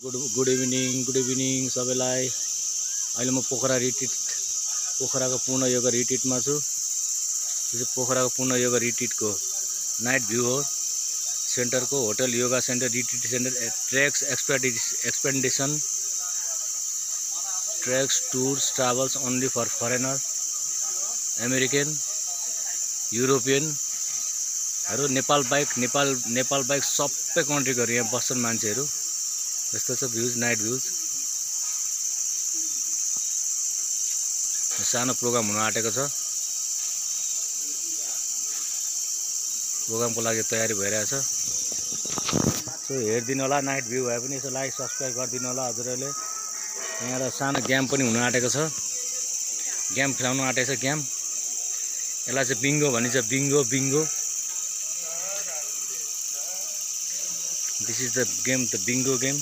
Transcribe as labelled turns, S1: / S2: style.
S1: Good evening सबैलाई। अहिले म पोखराको पूर्ण योगा रिट्रिटमा छु। यो पोखराको पूर्ण योगा रिट्रिटको नाइट भ्यू हो। सेन्टरको hotel yoga centre retreat centre treks expedition treks tours travels only for foreigner American युरोपियनहरू नेपाल बाहेक सबै कन्ट्रीको यहाँ बस्छन् मान्छेहरू। यस्तो छ भ्यूज, नाइट भ्यूज। सानो प्रोग्राम हुन आँटेको छ। प्रोग्रामको लागि तयारी भइरहेछ। सो हेरिदिनु होला, नाइट भ्यू भए पनि यसो लाइक सब्सक्राइब गरिदिनु होला हजुरहरूले। यहाँ एउटा सानो गेम पनि हुन आँटेको छ। गेम खेलाउनु आँटेको छ गेम। यसलाई चाहिँ बिङ्गो भनिन्छ, bingo. This is the game, the bingo game.